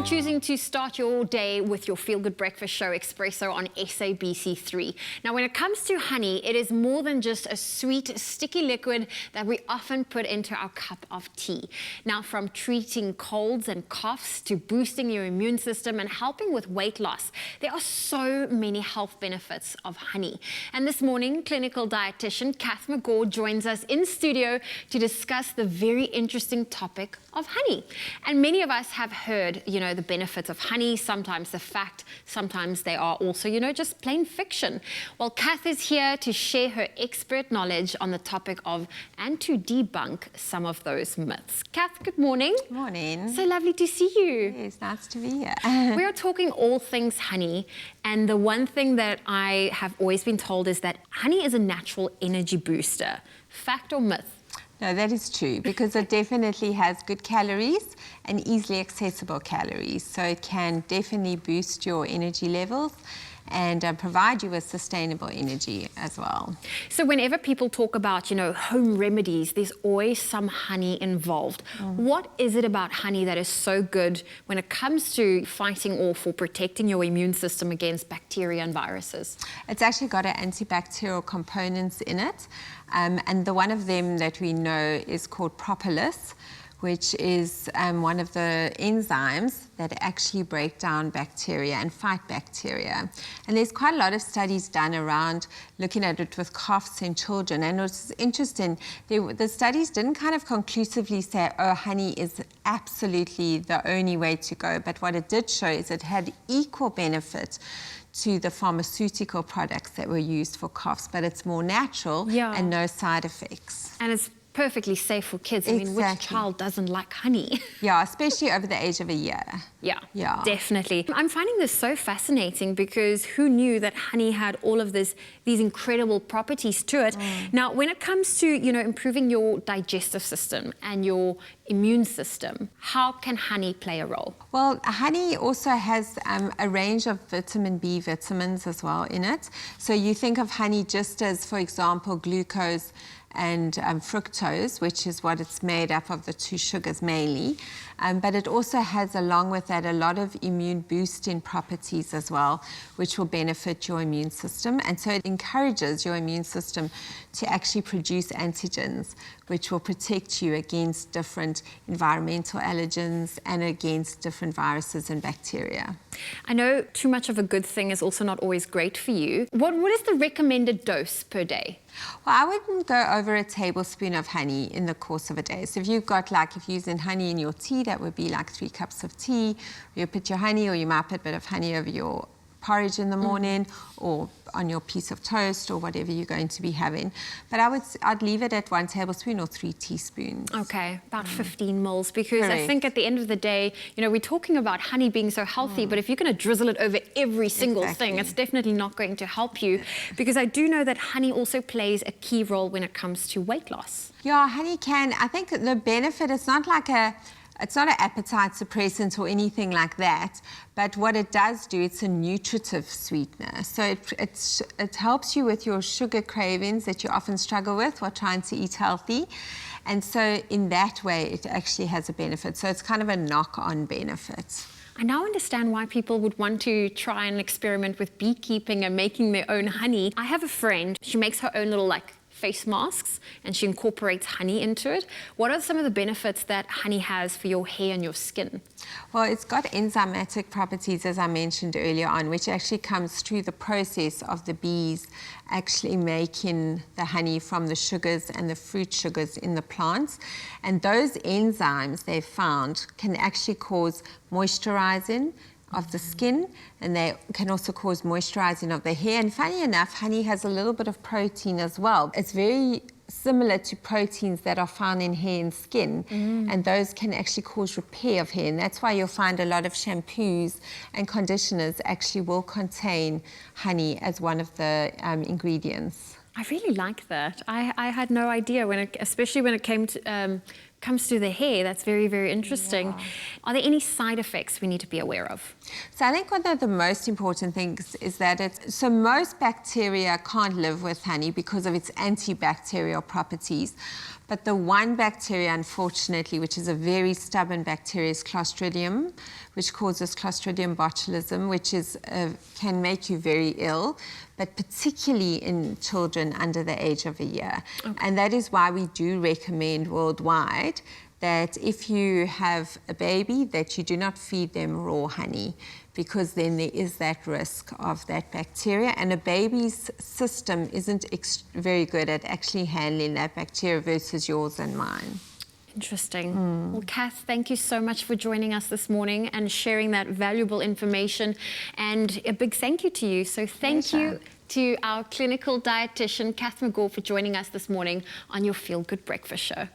for choosing to start your day with your feel-good breakfast show, Expresso, on SABC3. Now, when it comes to honey, it is more than just a sweet, sticky liquid that we often put into our cup of tea. Now, from treating colds and coughs to boosting your immune system and helping with weight loss, there are so many health benefits of honey. And this morning, Clinical Dietitian Kath Megaw joins us in studio to discuss the very interesting topic of honey. And many of us have heard, the benefits of honey, sometimes the fact, sometimes they are also, just plain fiction. Well, Kath is here to share her expert knowledge on the topic of, and to debunk some of those myths. Kath, good morning. Good morning. So lovely to see you. It's nice to be here. We are talking all things honey, and the one thing that I have always been told is that honey is a natural energy booster. Fact or myth? No, that is true, because it definitely has good calories and easily accessible calories. So it can definitely boost your energy levels and provide you with sustainable energy as well. So whenever people talk about, home remedies, there's always some honey involved. What is it about honey that is so good when it comes to fighting off or protecting your immune system against bacteria and viruses? It's actually got antibacterial components in it. And the one of them that we know is called propolis, which is one of the enzymes that actually break down bacteria and fight bacteria. And there's quite a lot of studies done around looking at it with coughs in children. And what's interesting, the studies didn't kind of conclusively say, oh, honey is absolutely the only way to go. But what it did show is it had equal benefit to the pharmaceutical products that were used for coughs, but it's more natural and no side effects. And it's perfectly safe for kids. I mean, which child doesn't like honey? Yeah, especially over the age of a year. Yeah, definitely. I'm finding this so fascinating because who knew that honey had all of these incredible properties to it? Now, when it comes to, improving your digestive system and your immune system, how can honey play a role? Well, honey also has a range of vitamin B vitamins as well in it. So you think of honey just as, for example, glucose and fructose, which is what it's made up of, the two sugars mainly. But it also has, along with that, a lot of immune boosting properties as well, which will benefit your immune system. And so it encourages your immune system to actually produce antigens, which will protect you against different environmental allergens and against different viruses and bacteria. I know too much of a good thing is also not always great for you. What is the recommended dose per day? Well, I wouldn't go over a tablespoon of honey in the course of a day. So if you've got, if you're using honey in your tea, that would be 3 cups of tea. You put your honey, or you might put a bit of honey over your porridge in the morning, or on your piece of toast, or whatever you're going to be having. But I'd leave it at 1 tablespoon or 3 teaspoons. Okay, about 15 mils, because I think at the end of the day, we're talking about honey being so healthy, but if you're going to drizzle it over every single thing, it's definitely not going to help you, because I do know that honey also plays a key role when it comes to weight loss. Yeah, honey can. I think the benefit, it's not an appetite suppressant or anything like that, but what it does do, it's a nutritive sweetener. So it helps you with your sugar cravings that you often struggle with while trying to eat healthy. And so in that way, it actually has a benefit. So it's kind of a knock-on benefit. I now understand why people would want to try and experiment with beekeeping and making their own honey. I have a friend, she makes her own little face masks, and she incorporates honey into it. What are some of the benefits that honey has for your hair and your skin? Well, it's got enzymatic properties, as I mentioned earlier on, which actually comes through the process of the bees actually making the honey from the sugars and the fruit sugars in the plants. And those enzymes they've found can actually cause moisturizing of the skin, and they can also cause moisturizing of the hair. And funny enough, honey has a little bit of protein as well. It's very similar to proteins that are found in hair and skin, and those can actually cause repair of hair. And that's why you'll find a lot of shampoos and conditioners actually will contain honey as one of the ingredients. I really like that. I had no idea, especially when it came to comes to the hair, that's very, very interesting. Yeah. Are there any side effects we need to be aware of? So I think one of the most important things is that so most bacteria can't live with honey because of its antibacterial properties. But the one bacteria, unfortunately, which is a very stubborn bacteria, is Clostridium, which causes Clostridium botulism, which can make you very ill, but particularly in children under the age of a year. Okay. And that is why we do recommend worldwide that if you have a baby, that you do not feed them raw honey, because then there is that risk of that bacteria, and a baby's system isn't very good at actually handling that bacteria versus yours and mine. Interesting. Well, Kath, thank you so much for joining us this morning and sharing that valuable information, and a big thank you to you. So thank you to our clinical dietitian, Kath Megaw, for joining us this morning on your Feel Good Breakfast Show.